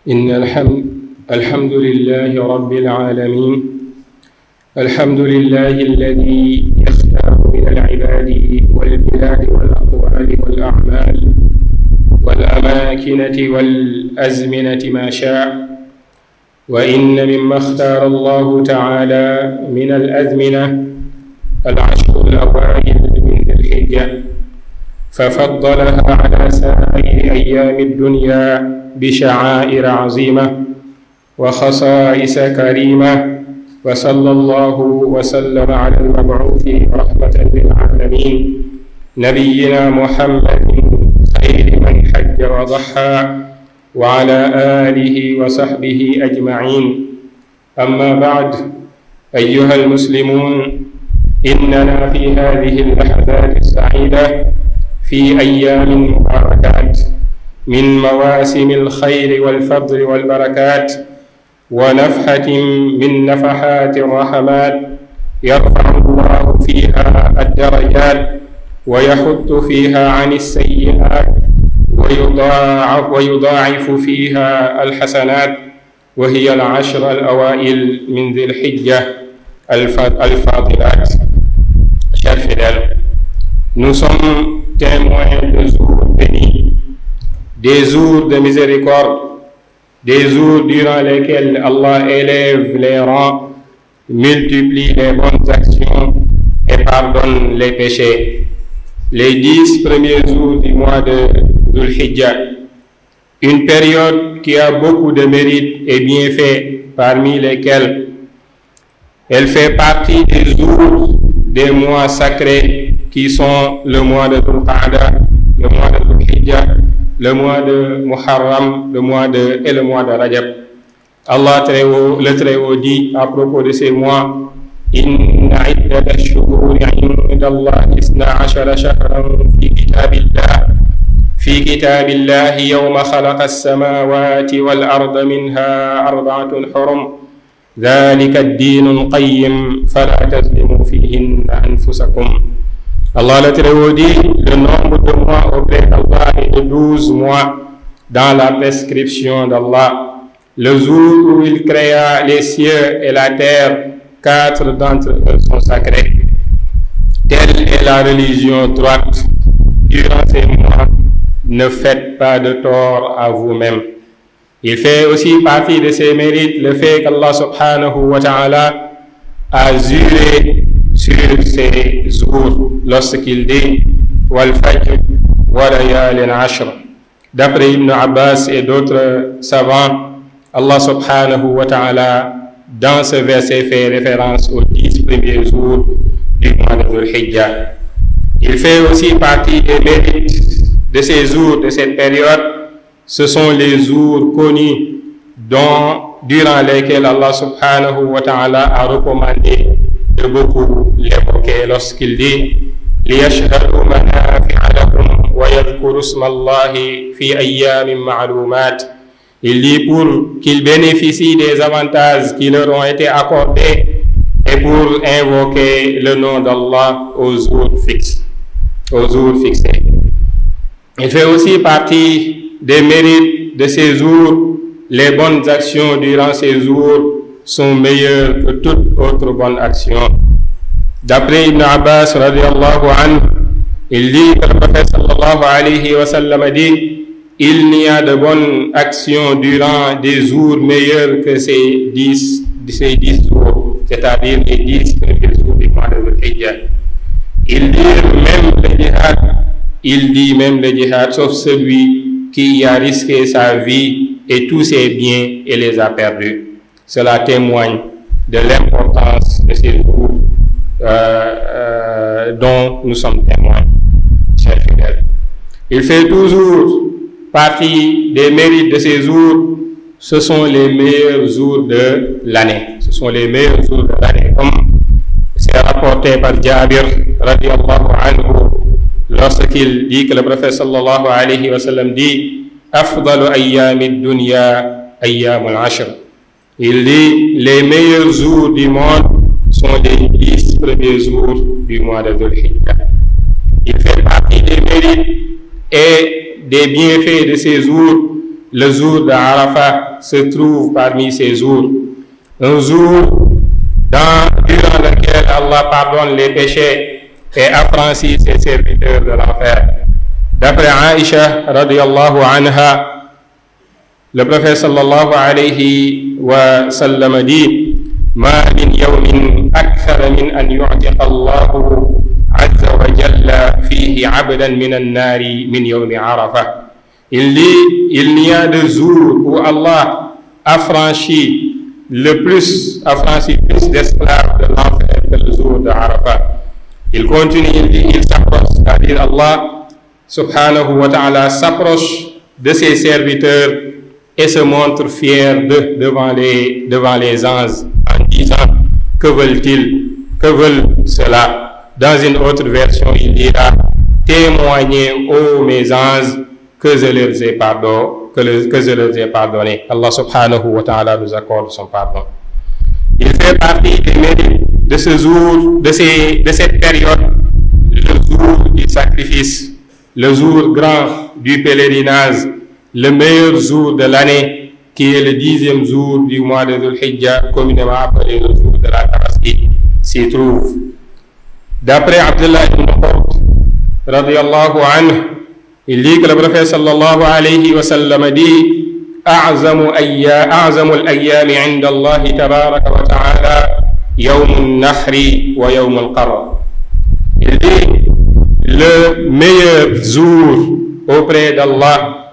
إن الحمد لله رب العالمين. الحمد لله الذي يختار من العباد والبلاد والأقوال والأعمال والأماكن والأزمنة ما شاء. وإن مما اختار الله تعالى من الأزمنة العشر الأوائل من ذي الحجة، ففضلها على سائر أيام الدنيا بشعائر عظيمة وخصائص كريمة. وصلى الله وسلم على المبعوث رحمة للعالمين نبينا محمد خير من حج وضحى، وعلى آله وصحبه أجمعين. أما بعد، أيها المسلمون، إننا في هذه اللحظات السعيدة في أيام مباركات من مواسم الخير والفضل والبركات، ونفحة من نفحات الرحمات يرفع الله فيها الدرجات ويحط فيها عن السيئات ويضاعف فيها الحسنات، وهي العشر الأوائل من ذي الحجة الفاضلات. Chers fidèles, nous sommes témoins de jours bénis, des jours de miséricorde, des jours durant lesquels Allah élève les rangs, multiplie les bonnes actions et pardonne les péchés. Les 10 premiers jours du mois de Dhul Hijjah, une période qui a beaucoup de mérites et bienfaits, parmi lesquels elle fait partie des jours des mois sacrés qui sont le mois de Dhul Qa'dah, le mois de Dhul Hijjah, le mois de Muharram, et le mois de Rajab. Allah le Très-Haut dit à propos de ces mois: Inna iddata ash-shuhuri 'inda Allahi 12 shahran fi kitabillahi yawma khalaqa as-samawati wal arda minha 4 hurum dhalika ad-din al-qayyim fala tazlimu fihinna anfusakum. Allah le Très-Haut dit: le nombre de mois auprès d'Allah est de 12 mois dans la prescription d'Allah. Le jour où il créa les cieux et la terre, 4 d'entre eux sont sacrés. Telle est la religion droite. Durant ces mois, ne faites pas de tort à vous-même. Il fait aussi partie de ses mérites le fait qu'Allah subhanahu wa ta'ala a juré sur ces jours lorsqu'il dit wal fajr wa layalin ashr. D'après Ibn Abbas et d'autres savants, Allah subhanahu wa ta'ala dans ce verset fait référence aux 10 premiers jours du mois de Dhul Hijjah. Il fait aussi partie des mérites de ces jours, de cette période. Ce sont les jours connus durant lesquels Allah subhanahu wa ta'ala a recommandé de beaucoup l'évoquer lorsqu'il dit liyashhadu manafi'a lahum wa yadhkuru isma Allahi fi ayyamin ma'lumat. Il dit pour qu'ils bénéficient des avantages qui leur ont été accordés et pour invoquer le nom d'Allah aux jours fixés. Il fait aussi partie des mérites de ces jours. Les bonnes actions durant ces jours sont meilleures que toute autre bonne action. D'après Ibn Abbas radiyallahu anhu, il dit que le prophète sallallahu alayhi wa sallam dit: il n'y a de bonnes actions durant des jours meilleurs que ces 10 jours, c'est-à-dire les 10 premiers jours du mois de Dhul Hijjah. Il dit même le djihad, sauf celui qui a risqué sa vie et tous ses biens et les a perdus. Cela témoigne de l'importance de ces jours dont nous sommes témoins, chers fidèles. Il fait toujours partie des mérites de ces jours. Ce sont les meilleurs jours de l'année. Comme c'est rapporté par Jabir radiyallahu anhu lorsqu'il dit que le prophète sallallahu alayhi wa sallam dit: afdalu ayyami dunya ayyamul ashr. Il dit: les meilleurs jours du monde sont les 10 premiers jours du mois de Dhul Hijjah. Il fait partie des mérites et des bienfaits de ces jours, le jour de Arafat, se trouve parmi ces jours. Un jour durant lequel Allah pardonne les péchés et affranchit ses serviteurs de l'enfer. D'après Aïcha radiyallahu anha, le prophète sallallahu alayhi wa sallam dit: Ma min yawmin akthar min an yu'tiqa Allahu azza wa jalla fihi 'abdan min an-nari min yawmi Arafah. Il dit: il n'y a de jours où Allah affranchit plus d'esclaves de l'enfer que le jour de Arafah. Il continue, il dit, il s'approche, c'est-à-dire Allah subhanahu wa ta'ala s'approche de ses serviteurs et se montre fier devant les anges en disant: que veulent-ils? Que veulent cela? Dans une autre version, il dira: témoignez, ô mes anges, que je leur ai pardonné. Allah subhanahu wa ta'ala nous accorde son pardon. Il fait partie des mérites de ce jour, de cette période, le jour du sacrifice, le jour grand du pèlerinage, le meilleur jour de l'année, qui est le 10e jour du mois de Dhul Hijjah, communément appelé le jour de la Tabaski, s'y trouve. D'après Abdullah ibn Qurt, radiyallahu anhu, il dit que le prophète sallallahu alayhi wa sallam dit: أعظم الأيام عند الله تبارك وتعالى يوم النحر ويوم القر. Il dit: le meilleur jour auprès d'Allah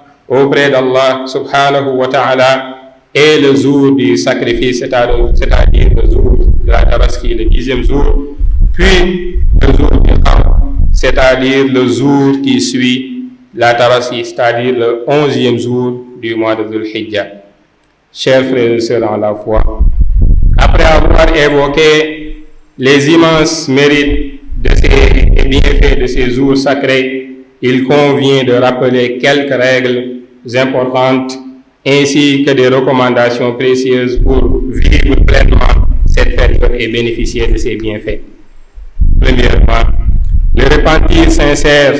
subhanahu wa ta'ala est le jour du sacrifice, c'est-à-dire le jour de la Tabaski, le 10e jour, puis le jour du Qar, c'est-à-dire le jour qui suit la Tabaski, c'est-à-dire le 11e jour du mois de Dhul Hijjah. Chers frères et sœurs en la foi, après avoir évoqué les immenses mérites et bienfaits de ces jours sacrés, il convient de rappeler quelques règles importantes ainsi que des recommandations précieuses pour vivre pleinement cette période et bénéficier de ses bienfaits. Premièrement, le repentir sincère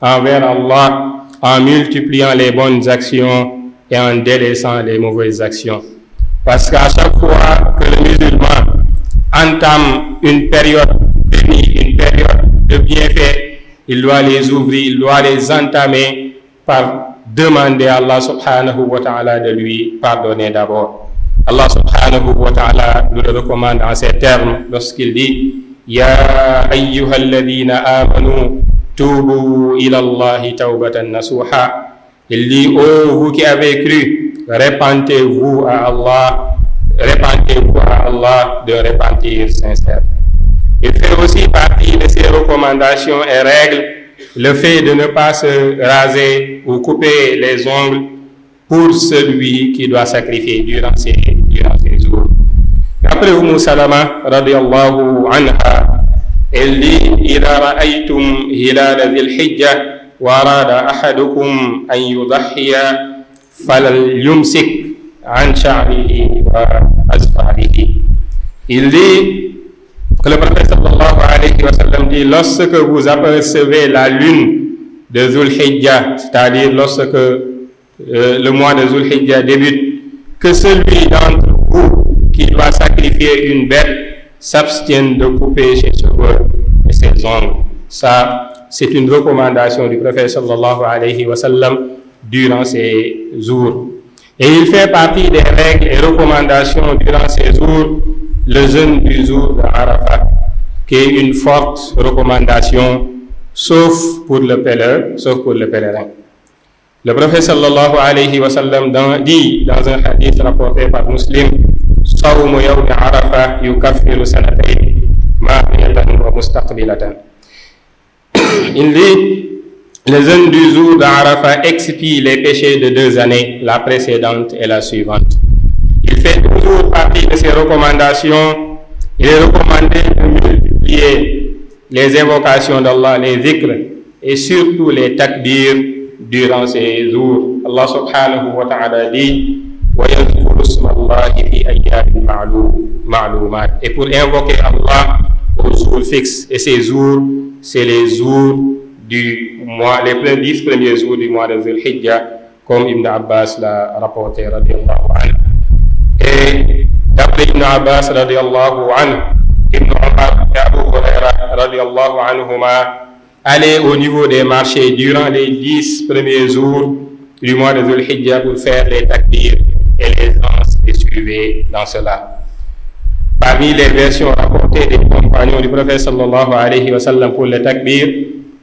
envers Allah en multipliant les bonnes actions et en délaissant les mauvaises actions. Parce qu'à chaque fois que le musulman entame une période bénie, une période de bienfaits, il doit les ouvrir, il doit les entamer par demander à Allah subhanahu wa ta'ala de lui pardonner d'abord. Allah subhanahu wa ta'ala nous le recommande en ces termes lorsqu'il dit: Ya ayyuhalladhina amanu Tubu ilallahi tawbatan nasuha. Il dit: ô vous qui avez cru, repentez-vous à Allah de repentir sincère. Il fait aussi partie de ses recommandations et règles le fait de ne pas se raser ou couper les ongles pour celui qui doit sacrifier durant ces jours. Après Salama radiyallahu anha, elle dit: إذا رأيتم هلال ذي الحجة وأراد أحدكم أن يضحي فليمسك عن شعره وأظفاره. Il dit que le prophète sallallahu alayhi wa sallam dit: lorsque vous apercevez la lune de Dhul Hijjah, c'est-à-dire lorsque le mois de Dhul Hijjah débute, que celui d'entre vous qui doit sacrifier une bête s'abstienne de couper ses cheveux et ses ongles. Ça, c'est une recommandation du prophète sallallahu alayhi wa sallam durant ces jours. Et il fait partie des règles et recommandations durant ces jours le jeûne du jour de Arafat, qui est une forte recommandation, sauf pour le pèlerin. Le prophète sallallahu alayhi wa sallam dit dans un hadith rapporté par Muslim: Sawmu yawmi Arafa yukaffiru sanatayn ma'iyatan wa mustaqbilatan. Il dit: le jeûne du jour d'Arafat expie les péchés de 2 années, la précédente et la suivante. Il fait toujours partie de ses recommandations. Il est recommandé de multiplier les invocations d'Allah, les dhikrs et surtout les takbir durant ces jours. Allah subhanahu wa ta'ala dit: et pour invoquer Allah aux jours fixes, et ces jours, c'est les jours du mois, les 10 premiers jours du mois de Dhul Hijjah, comme Ibn Abbas l'a rapporté radiyallahu anhu. ibn Abbas radiallahu anhu, ibn Omar et Abu Hurayra radiallahu anhuma allaient au niveau des marchés durant les 10 premiers jours du mois de Dhul Hijjah pour faire les takbir, et les gens les suivaient dans cela. Parmi les versions rapportées des compagnons du prophète sallallahu alayhi wa sallam pour le takbir,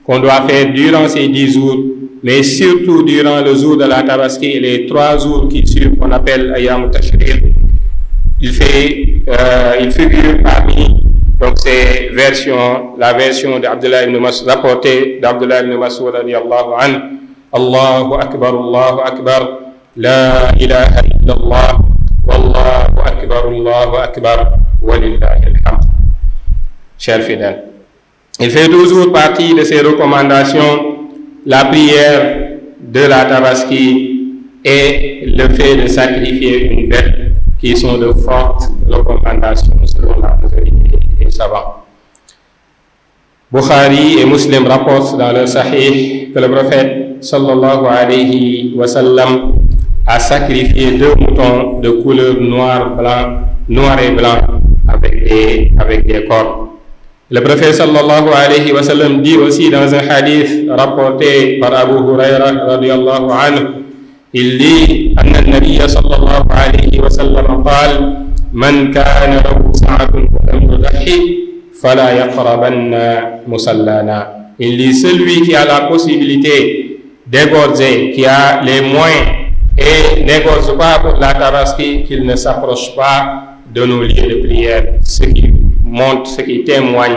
qu'on doit faire durant ces 10 jours, mais surtout durant le jour de la Tabaski et les 3 jours qui suivent, qu'on appelle Ayyam Tashriq, il figure parmi donc ces versions, la version d'Abdullah ibn Mas'ud, rapportée d'Abdullah ibn Mas'ud radiyallahu anhu: Allahu akbar, la ilaha illallah, wallahu akbar, walillahi alhamd. Chers fidèles, il fait toujours partie de ces recommandations la prière de la Tabaski et le fait de sacrifier une bête, qui sont de fortes recommandations selon la majorité des savants. Bukhari et Muslim rapportent dans leur Sahih que le prophète sallallahu alayhi wa sallam a sacrifié 2 moutons de couleur noir et blanc avec des cornes. Le prophète sallallahu alayhi wa sallam dit aussi dans un hadith rapporté par Abu Hurayra radiyallahu anhu, il dit: Anna an-nabiyya sallallahu alayhi wa sallam qala: Man kana lahu sa'atun wa lam yudhi fala yaqrabanna musallana. Il dit: celui qui a la possibilité d'égorger, qui a les moyens et n'égorge pas pour la Tabaski, qu'il ne s'approche pas de nos lieux de prière, ce qui témoigne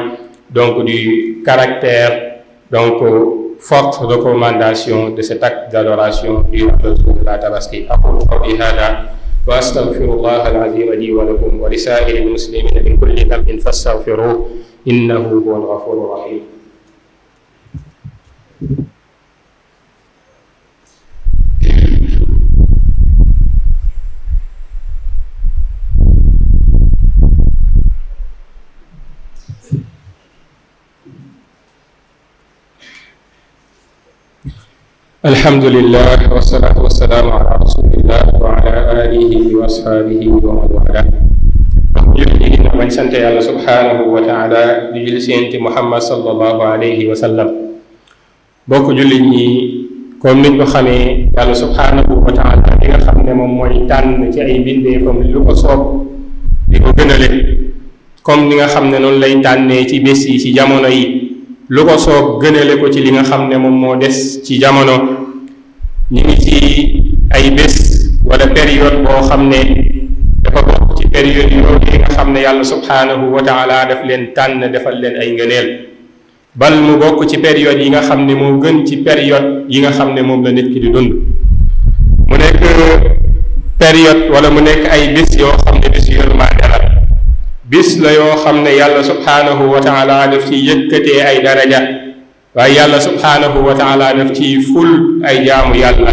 donc du caractère, donc forte recommandation de cet acte d'adoration durant le jour de la Tabaski. أقول قولي هذا وأستغفر الله العظيم لي ولكم ولسائر المسلمين من كل ذنب فاستغفروه إنه هو الغفور الرحيم. الحمد لله والصلاة والسلام على رسول الله وعلى آله وأصحابه ومن والاه. julli na bañ sant yàlla subhaanahu wa taala di julli seenti Muhammad sallallahu alayhi wa sallam. bokk jullit ñi, comme niñ ko xamee, yàlla subhaanahu wa taala li nga xam ne moom mooy tànn ci ay mbindeefam lu ko soob di ko gënale, comme ni nga xam ne noonu lay tànnee ci bés yi ci jamono yi lu ko soob gënale ko ci li nga xam ne moom moo des ci jamono. ñu ngi ci ay bés wala période boo xam ne dafa bokk ci période yooyu yi nga xam ne yàlla subhaanahu wa taala daf leen tànn defal leen ay ngëneel, bal mu bokk ci période yi nga xam ne moo gën ci période yi nga xam ne moom la nit ki di dund. mu nekk période wala mu nekk ay bés yoo xam ne bés yërmande la, bis la yoo xam ne yàlla subhaanahu wa taala daf ci yëkkatee ay daraja, waaye yàlla subhaanahu wa taala daf ci ful ay jaamu yàlla,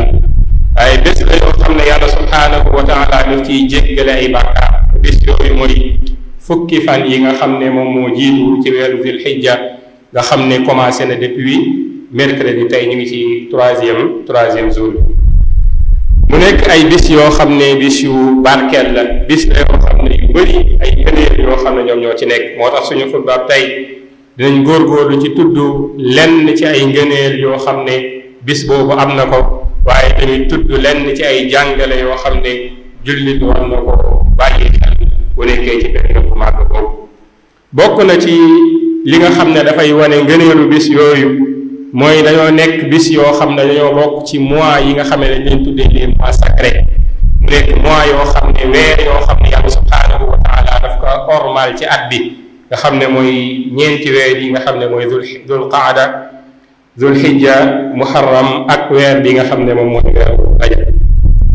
waaye bés la yoo xam ne yàlla subhaanahu wa taala daf ciy jéggale ay bàkkaar. bis yooyu mooy fukki fan yi nga xam ne moom moo jiitu ci weeru Dhul Hijja, nga xam ne commencé na depuis mercredi, tey ñu ngi ci troisième jour. mu nekk ay bis yoo xam ne bis yu barkeel la, bis la yoo xam ne yu bëri ay ngëneel yoo xam ne ñoom ñoo ci nekk. moo tax suñu xutbaab tey dinañ góorgóorlu ci tudd lenn ci ay ngëneel yoo xam ne bis boobu am na ko, waaye dañuy tudd lenn ci ay jàngale yoo xam ne jullit war na ko bàyyi xel bu nekkee ci période bu màgg boobu. bokk na ci li nga xam ne dafay wane ngëneelu bis yooyu mooy dañoo nekk bis yoo xam ne dañoo bokk ci mois yi nga xam ne dañ leen tuddee les mois sacrés. mu nekk mois yoo xam ne weer yoo xam ne yàlla subhaanahu wa taala daf ko ormal ci at bi, nga xam ne mooy ñeenti weer yi nga xam ne mooy dul qaada, dul hijja, muharram ak weer bi nga xam ne moom mooy weeru rajab.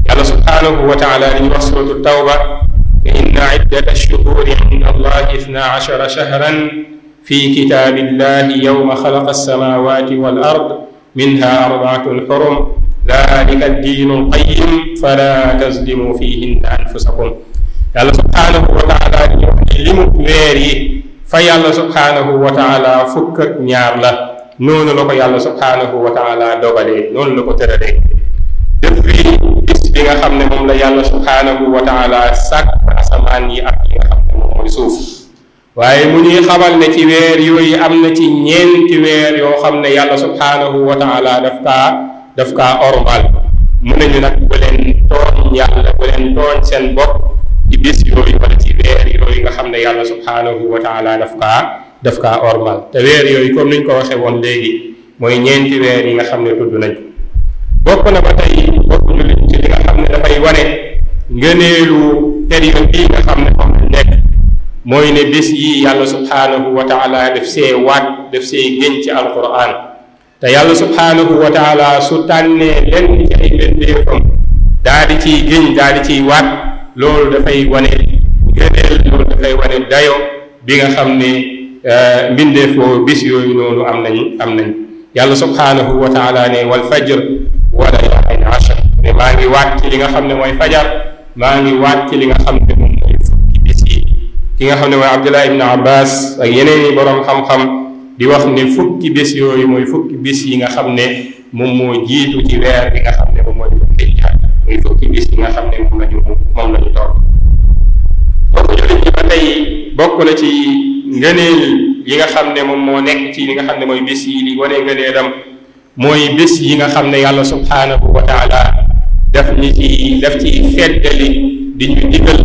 yàlla subhaanahu wa taala dañuy wax suratu tawba: inna iddata ash-shuhuri inda allahi 12 shahran fi kitaabillahi yawma xalaqa as-samawati wal ard minha 4 xurum dalika ad-diinu al-qayyim fala tazlimu fihinna anfusakum. yàlla subhaanahu wa taala dañuy wax ne limu weer yi fa yàlla subhaanahu wa taala fukk ak ñaar la. noonu la ko yàlla subhaanahu wa taala dogalee, noonu la ko tëralee. depuis bis bi bi nga xam ne moom la yàlla subhaanahu wa taala sàkk asamaan yi ak li nga xam ne moom mooy suuf waaye mu ñuy xamal ne ci weer yooyu am na ci ñeenti weer yoo xam ne yàlla subhaanahu wa taala daf kaa ormal mu ne ñu nag bu leen tooñ yàlla bu leen tooñ seen bopp ci bis yooyu wala ci weer yooyu nga xam ne yàlla subhaanahu wa taala daf kaa ormal te weer yooyu comme niñ ko waxee woon léegi mooy ñeenti weer yi nga xam ne tudd nañ ko bokk na ba tey bokk ñu ci li nga xam ne dafay wane ngëneelu période bii nga xam ne moom lañ nekk mooy ne bis yi yàlla subhaanahu wa taala daf see waat daf see gën ci alquran te yàlla subhaanahu wa taala su tànnee lenn ci ay mbindeefam daa di ciy gën daa di ciy waat loolu dafay wane ngëneel loolu dafay wane dayo bi nga xam ne mbindeefoo bis yooyu noonu am nañ yàlla subhaanahu wa taala ne wal fajr wa layaalin ashr ne maa ngi waat ci li nga xam ne mooy fajar maa ngi waat ci li nga xam ne moom mooy fukki bis yi ki nga xam ne mooy Abdullah ibn Abbas ak yeneen i boroom xam-xam di wax ne fukki bis yooyu mooy fukki bis yi nga xam ne moom moo jiitu ci weer bi nga xam ne moom mooy Zulhijja muy fukki bis yi nga xam ne moom lañu toog bokk jullit ñi ba tey bokk na ci ngëneel yi nga xam ne moom moo nekk ci li nga xam ne mooy bis yi li wane ngëneelam mooy bis yi nga xam ne yàlla subhaanahu wa taala daf ci feddali di ñu digal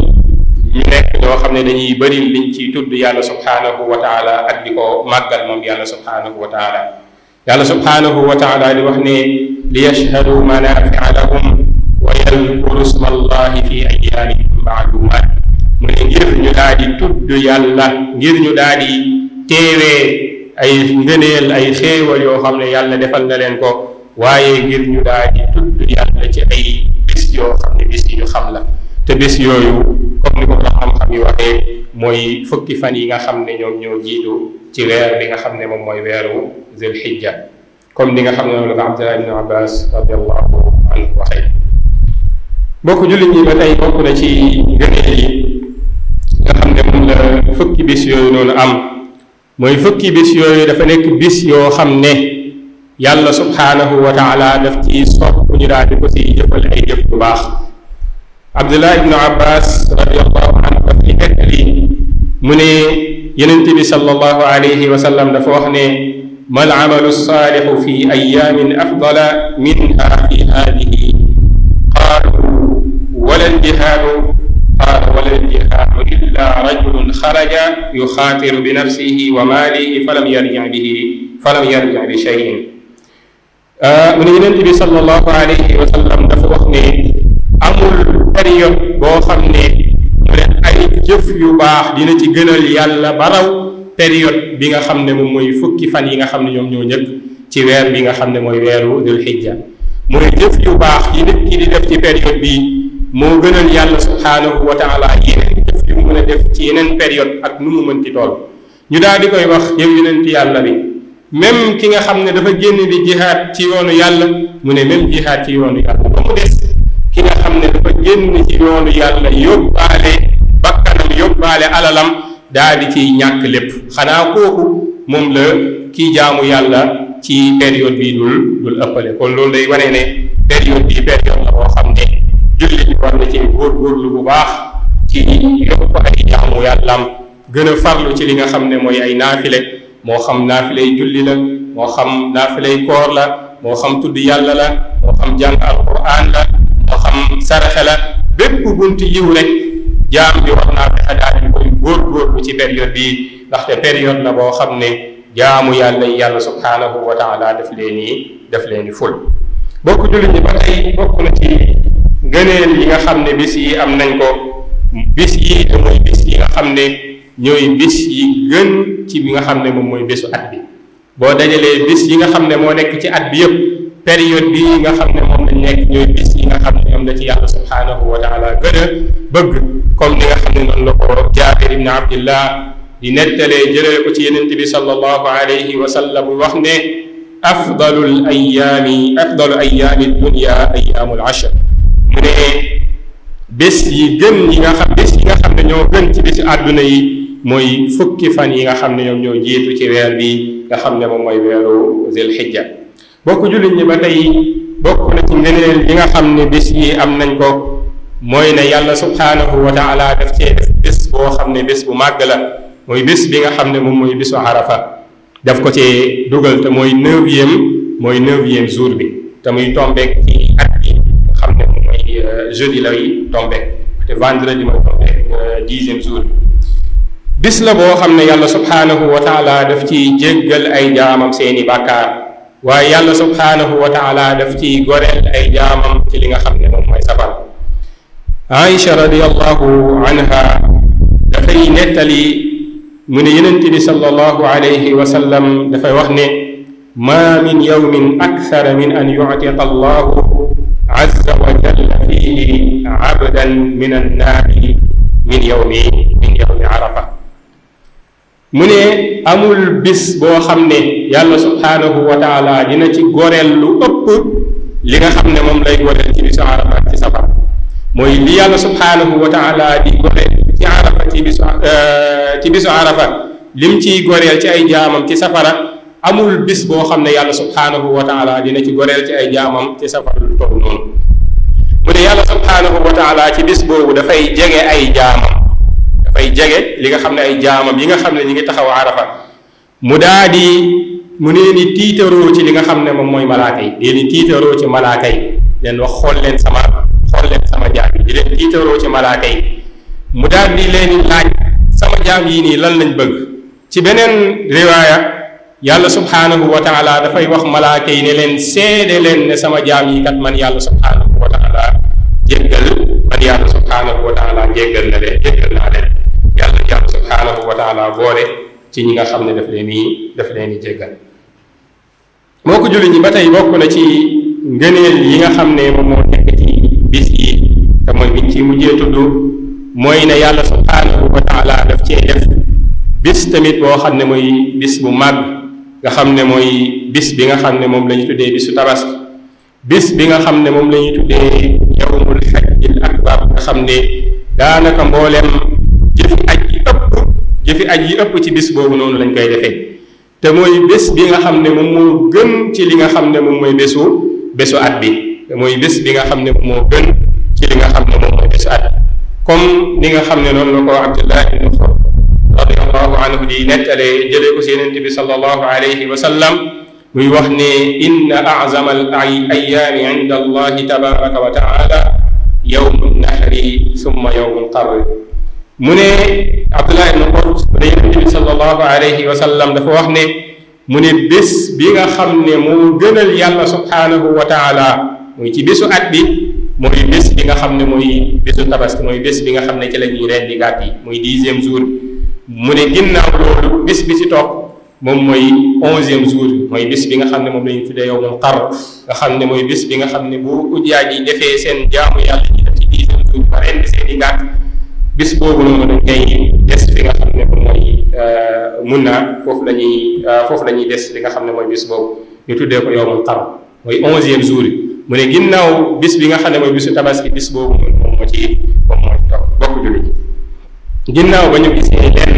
ñu nekk ñoo xam ne dañuy bëri liñ ciy tudd yàlla subhaanahu wa taala ak di ko màggal moom yàlla subhaanahu wa taala yàlla subhaanahu wa taala di wax ne li yashhadu manafia lahum wa yadkuru isma allahi fi ayaamin maalumaat mu ne ngir ñu daal di tudd yàlla ngir ñu daal di teewee ay ngëneel ay xéewal yoo xam ne yàlla defal na leen ko waaye ngir ñu daal di tudd yàlla ci ay bis yoo xam ne bis yi ñu xam la te bis yooyu comme ni ko la xam-xam yi waxee mooy fukki fan yi nga xam ne ñoom ñoo jiitu ci weer bi nga xam ne moom mooy weeru Zulhijja comme ni nga xam ne moom la ko Abdullah ibn Abbas radiallahu anhu waxee bokk jullit ñi ba tey bokk na ci ngëneel yi nga xam ne moom la fukki bis yooyu noonu am mooy fukki bis yooyu dafa nekk bis yoo xam ne yàlla subhaanahu wa taala daf ci sopp ñu daal di ko si jëfal ay jëf bu baax Abdullah ibnu Abbas radiallahu anhu daf li nettali mu ne yenente bi sallallahu alayhi wa sallam dafa wax ne mal amalu saalixu fi ayaamin afdala minha fi haadihi qaalu wala aljihaadu qaala wala aljihaadu illa rajulun xaraja yuxaatiru bi nafsihi wa maalihi falam yarji bi cheyin mu ne yonent bi sallallahu alayhi wa sallam dafa wax ne amul période boo xam ne mu ne ay jëf yu baax dina ci gënal yàlla baraw période bi nga xam ne moom mooy fukki fan yi nga xam ne ñoom ñoo ñëkk ci weer bi nga xam ne mooy weeru dul xijja mooy jëf yu baax yi nit ki di def ci période bi moo gënal yàlla subhaanahu wa taala yeneen jëf yu mu mën a def ci yeneen période ak nu mu mënti tool ñu daal di koy wax yow yonent yàlla bi même ki nga xam ne dafa génn di jihaad ci yoonu yàlla mu ne même jihaad ci yoonu yàlla ba mu des ki nga xam ne dafa génn ci yoonu yàlla yóbbaale bakkanam yóbbaale alalam daal di ciy ñàkk lépp xanaa kooku moom la kii jaamu yàlla ci période bi dul ëppale kon loolu day wane ne période bi période la boo xam ne jullit bi war na ci góorgóorlu bu baax ci yokk ay jaamu yàllaam gën a farlu ci li nga xam ne mooy ay naafile moo xam naafilay julli la moo xam naafilay koor la moo xam tudd yàlla la moo xam jàng alquran la moo xam saraxe la bépp buntu yiw rek jaam bi war naa fexe daal di koy góorgóorlu ci période bi ndaxte période la boo xam ne jaamu yàlla yi yàlla subhaanahu wa taala daf leen ful bokk jullit ñi ba tey bokk na ci ngëneel yi nga xam ne bis yi am nañ ko bis yi te mooy bis yi nga xam ne ñooy bis yi gën ci bi nga xam ne moom mooy bésu at bi boo dajalee bis yi nga xam ne moo nekk ci at bi yëpp période bi nga xam ne moom lañ nekk ñooy bis yi nga xam ne ñoom la ci yàlla subhaanahu wa taala gën a bëgg comme ni nga xam ne noonu la ko Jaabir ibn Abdillah di nettalee jëlee ko ci yenent bi sallallahu alayhi wa sallam wax ne afdalu ayaami dunya ayaamul ashr mu ne bés yi gën yi nga xam ne ñoo gën ci bési àdduna yi mooy fukki fan yi nga xam ne ñoom ñoo jiitu ci weer bi nga xam ne moom mooy weeru Zul Hijja bokk jullit ñi ba tey bokk na ci ngëneel yi nga xam ne bis yi am nañ ko mooy ne yàlla subhaanahu wa taala daf cee def bés boo xam ne bés bu màgg la mooy bés bi nga xam ne moom mooy bésu arafa daf ko cee dugal te mooy neuvième jour bi te muy tombeek ci at bi nga xam ne moom mooy jeudi lay tombeek te vendredi mooy tombeek 10e jour bi bis la boo xam ne yàlla subhaanahu wa taala daf ci jéggal ay jaamam seeni bàkkaar waaye yàlla subhaanahu wa taala daf ci goreel ay jaamam ci li nga xam ne moom mooy safar Aïcha radiyallahu anha dafay nettali mu ne yonent bi sallallahu alayhi wa sallam dafay wax ne ma min yawmin akthara min an yu'tiqa allahu azza wa jalla fihi abdan min annaari min yawmi arafa mu ne amul bis boo xam ne yàlla subhaanahu wa taala dina ci goreel lu ëpp li nga xam ne moom lay goreel ci bisu arafa ci safar mooy li yàlla subhaanahu wa taala di goreel ci arafa ci bisu arafa lim ciy goreel ci ay jaamam ci safara amul bis boo xam ne yàlla subhaanahu wa taala dina ci goreel ci ay jaamam ci safara lu toll noonu mu ne yàlla subhaanahu wa taala ci bis boobu dafay jege ay jaamam dafay jege li nga xam ne ay jaamam yi nga xam ne ñi ngi taxaw arafa mu daa di mu nee ni tiitaroo ci li nga xam ne moom mooy malaaka yi dee ni tiitaroo ci malaaka yi leen wax xool leen sama jaam yi di leen tiitaroo ci malaaka yi mu daal di leen laaj sama jaam yi nii lan lañ bëgg ci beneen riwaaya yàlla subhaanahu wa taala dafay wax malaaka yi ne leen seede leen ne sama jaam yi kat man yàlla subhaanahu wa taala jéggal man yàlla subhaanahu wa taala jéggal naa leen yàlla subhaanahu wa taala boole ci ñi nga xam ne daf leen di jéggal moo ko julli ñi ba tey bokk na ci ngëneel yi nga xam ne moom moo nekk ci bis yi te mooy biñ ci mujjee tudd mooy ne yàlla subhaanahu wa taala daf cee def bis tamit boo xam ne mooy bis bu màgg nga xam ne mooy bis bi nga xam ne moom la ñu tuddee bisu tabaski bis bi nga xam ne moom la ñuy tuddee yawmul hajjil akbar nga xam ne daanaka mbooleem jëfi aj yi ëpp ci bis boobu noonu lañ koy defee te mooy bés bi nga xam ne moom moo gën ci li nga xam ne moom mooy bésu at bi te mooy bés bi nga xam ne moom moo gën ci li nga xam ne moom mooy bésu at comme ni nga xam ne noonu la ko Abdullah ibn Mas'ud radiyallahu anhu di nettalee jëlee ko si Yonent bi sallallahu alayhi wa sallam muy wax ne inna a'zama al ayyaami inda allahi tabaraka wa taala yawmu nahri thumma yawmu qarri mu ne Abdullah ibn Mas'ud mu ne Yonent bi sallallahu alayhi wa sallam dafa wax ne mu ne bés bi nga xam ne moo gënal yàlla subhaanahu wa taala muy ci bésu at bi mooy bés bi nga xam ne mooy bésu tabaski mooy bés bi nga xam ne ci la ñuy rendi gàtt yi muy 10e jour mu ne ginnaaw loolu bés bi ci topp moom mooy 11e jour mooy bés bi nga xam ne moom la ñu tuddee yawmul qarr nga xam ne mooy bés bi nga xam ne bu ujjaaj yi defee seen jaamu yàlla yi def ci 10e jour ba rendi seen i gàtt bis boobu noonu dañ koy des fi nga xam ne moom mooy mun naa foofu la ñuy des li nga xam ne mooy bis boobu ñu tuddee ko yawmul qarr mooy 11e jour mu ne ginnaaw bis bi nga xam ne mooy bisu tabaski bis boobu moom moo ci topp bokk julli ñi ginnaaw ba ñu gisee lenn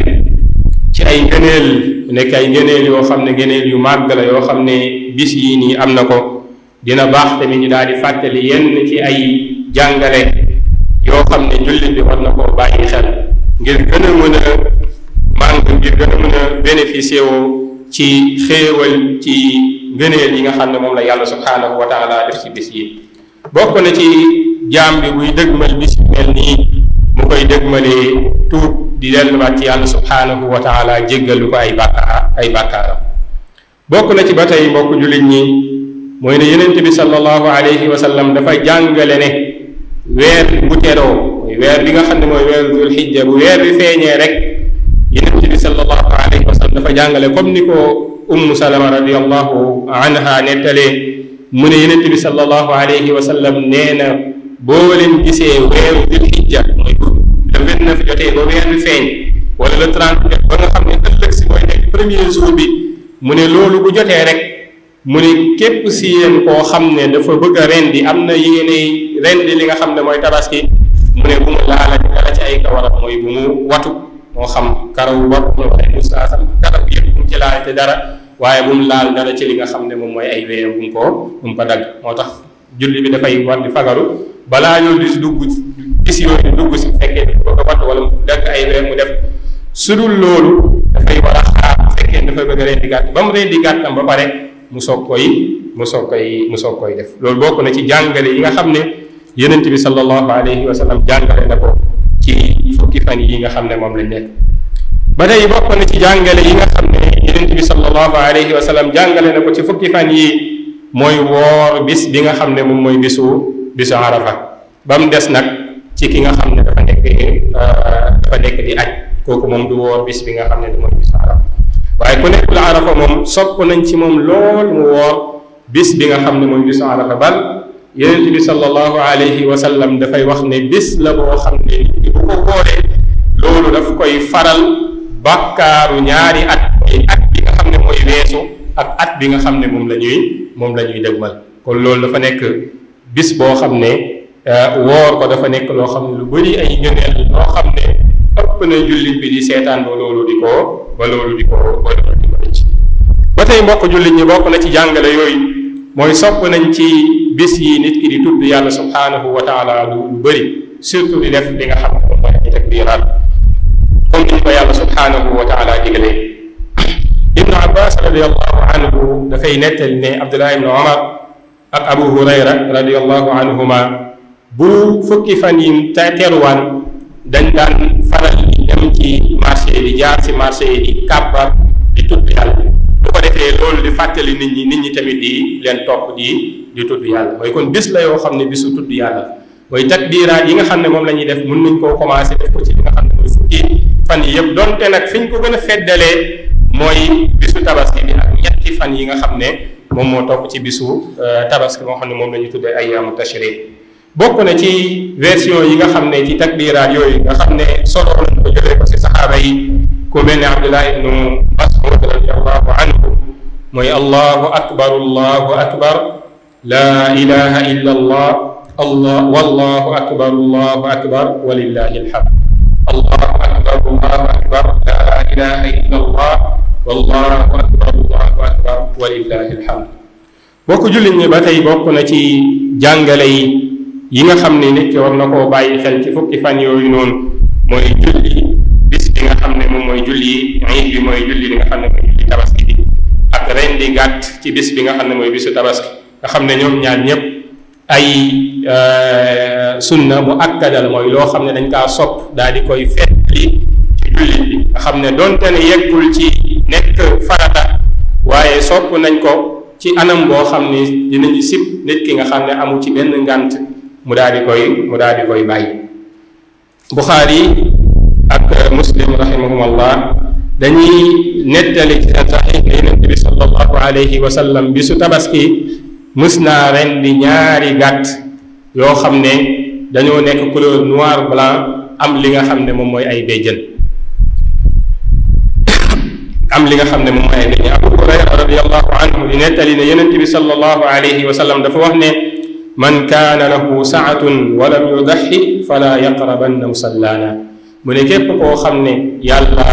ci ay ngëneel nekk ay ngëneel yoo xam ne ngëneel yu màgg la yoo xam ne bis yii nii am na ko dina baax tamit ñu daal di fàttali yenn ci ay jàngale yoo xam ne jullit bi war na koo bàyyi xel ngir gën a mën a màng ngir gën a mën a bénéficier woo ci xéewal ci ngëneel yi nga xam ne moom la yàlla subhaanahu wa taala def ci bis yi bokk na ci jaam bi buy dëgmal bis yu mel nii mu koy dëgmalee tuub di delluwaat ci yàlla subhaanahu wa taala jéggalu ko ay bàkkaaram bokk na ci ba tey mbokk jullit ñi mooy ne yonent bi sallallahu alayhi wa sallam dafa jàngale ne weer bu teroo mooy weer bi nga xam ne mooy weer dul xijja bu weer bi feeñee rek yonent bi sallallahu alayhi wa sallam dafa jàngale comme ni ko ummu salama radiyallahu anha nettalee mu ne yonent bi sallallahu alayhi wa sallam nee na boo leen gisee weeru dul xijja mooy le 29 jotee ba weer bi feeñ wala le 30 jot ba nga xam ne ëllëg si mooy nekk premier jour bi mu ne loolu bu jotee rek mu ne képp si yéen koo xam ne dafa bëgg a rendi am na yéenay rendi li nga xam ne mooy tabaski mu ne bu mu laala dara ci ay kawaram mooy bu mu watu moo xam karaw bopp la wala mustaasam karaw yëpp bu mu ci laal te dara waaye bu mu laal dara ci li nga xam ne moom mooy ay wéyam bu mu ko dagg moo tax julli bi dafay war di fagaru balaa ñoo di dugg bis yooyu di dugg si fekkee ni ko wat wala mu dagg ay weer mu def su dul loolu dafay war a xaar bu fekkee dafay bëgg a rendi gàtt ba mu rendi gàttam ba pare mu soog koy def loolu bokk na ci jàngale yi nga xam ne yonent bi sallallahu alayhi wa sallam jàngale na ko ci fukki fan yi nga xam ne moom lañ nekk. ba tey bokk na ci jàngale yi nga xam ne yonent bi sallallahu alayhi wa sallam jàngale na ko ci fukki fan yi mooy woor bis bi nga xam ne moom mooy bisu arafa ba mu des nag ci ki nga xam ne dafa nekk di aj kooku moom du woor bis bi nga xam ne mooy bisu arafa waaye ku nekkul arafa moom sopp nañ ci moom lool mu woor bis bi nga xam ne mooy bisu arafa bal yonent bi sallallahu alayhi wa sallam dafay wax ne bis la boo xam ne nit ki bu ko wooree loolu daf koy faral bàkkaaru ñaari at mooy at bi nga xam ne mooy weesu ak at bi nga xam ne moom la ñuy dëgmal kon loolu dafa nekk bis boo xam ne woor ko dafa nekk loo xam ne lu bari ay ngëneel loo xam ne ëpp na jullit bi di seetaan ba loolu di ko rëcc. ba tey mbokk jullit ñi bokk na ci jàngale yooyu mooy sopp nañ ci bis yi nit ki di tudd yàlla subhanahu wa taala lu bari surtout di def li nga xam ne moom mooy ay takbiraat comme ni ko yàlla subhanahu wa taala digalee. Ibnu Abbas radiallahu anhu dafay nettali ne Abdullah ibnu Omar ak Abu Hurayra radiallahu anhuma bu fukki fan yi teeruwaan dañ daan faral di dem ci marché di jaar ci marché yi di kàbbar di tudd yàlla bu ko defee loolu di fàttali nit ñi tamit di leen topp di tudd yàlla mooy kon bis la yoo xam ne bisu tudd yàlla mooy takbiraat yi nga xam ne moom la ñuy def mën nañ koo commencé def ko ci li nga xam ne mooy fukki fan yi yëpp donte nag fi ñu ko gën a feddalee mooy bisu tabaski bi ak ñetti fan yi nga xam ne moom moo topp ci bisu tabaski moo xam ne moom la ñuy tuddee ayyaamu tashriq bokk na ci version yi nga xam ne ci takbiraat yooyu nga xam ne solo nañ ko jëlee ko ci saxaaba yi ku mel ne Abdullah ibnu Mas'ud radiyallahu anhu mooy allahu akbar la ilaha illa allah wallahu akbar walillahi alhamd allahu akbar la ilaha illa allah wallahu akbar walillahi alhamd bokk jullit ñi ba tey bokk na ci jàngale yi nga xam ne nit ki war na koo bàyyi xel ci fukki fan yooyu noonu mooy julli bis bi nga xam ne moom mooy julli iid bi mooy julli li nga xam ne mooy julli tabaski bi ak rendi gàtt ci bis bi nga xam ne mooy bisu tabaski nga xam ne ñoom ñaar ñëpp ay sunna mu akkadal mooy loo xam ne dañ kaa sopp daal di koy fetli ci jullit bi nga xam ne donte ne yeggul ci nekk farata waaye sopp nañ ko ci anam boo xam ne dinañu sib nit ki nga xam ne amu ci benn ngànt mu daal di koy bàyyi. Buxaari ak Muslim rahimahumullah dañuy nettali ci seen saxiix ne Yonent bi sallallahu alayhi wa sallam bisu tabaski mës naa ren di ñaari gàtt yoo xam ne dañoo nekk couleur noir blanc am li nga xam ne moom mooy ay béjjën Abu Hurayra radiyallahu anhu di nettali ne Yonent bi sallallahu alayhi wa sallam dafa wax ne man kaana lahu saatun wa lam yudaxi fala yaqrabanna musallana mu ne képp koo xam ne yàlla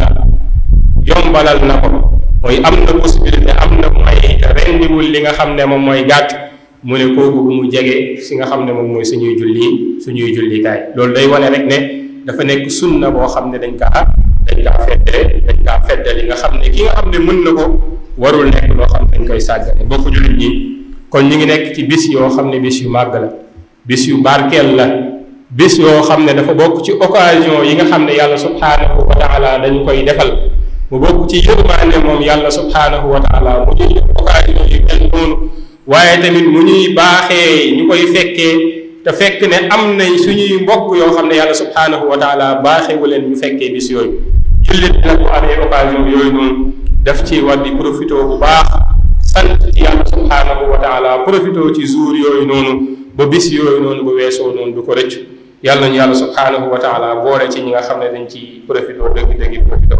yombalal na ko mooy am na possibilité am na mooy rendiwul li nga xam ne moom mooy gàtt mu ne kooku bu mu jege si nga xam ne moom mooy suñuy jullikaay loolu day wane rek ne dafa nekk sunna boo xam ne dañ kaa fedde li nga xam ne ki nga xam ne mën na ko warul nekk loo xam ne dañ koy sàggane bokk jullit ñi kon ñu ngi nekk ci bis yoo xam ne bis yu màgg la bis yu barkeel la bis yoo xam ne dafa bokk ci occasion yi nga xam ne yàlla subhanahu wa taala dañu koy defal mu bokk ci yërmaande moom yàlla subhanahu wa taala mu ñuy occasion yu mel noonu waaye tamit mu ñuy baaxee ñu koy fekkee te fekk ne am nañ suñuy mbokk yoo xam ne yàlla subhanahu wa taala baaxewu leen ñu fekkee bis yooyu jullit bi nag bu amee occasion yooyu noonu daf ci war di profité bu baax sant ci yàlla subhanahu wa taala profité ci jour yooyu noonu ba bis yooyu noonu ba weesoo noonu du ko rëcc yàlla nañu yàlla subhanahu wa taala boole ci ñi nga xam ne dañ ci profité dëgg profité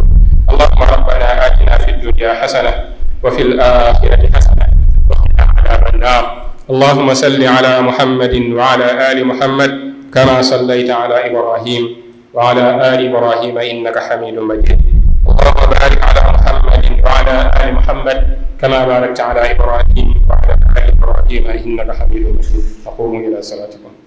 allahumma rabbana atina fi dunya xasana wa fi l axirati xasana wa qina adaba annar allahumma salli ala muhammadin wa ala ali muhammad kama sallayta ala ibrahim wa ala ali ibrahima innaka xamidun majid allahumma barik ala muhammadin wa ala ali muhammad كما باركت على إبراهيم وعلى آل إبراهيم تسليما إنك حميد مجيد. فقوموا إلى صلاتكم.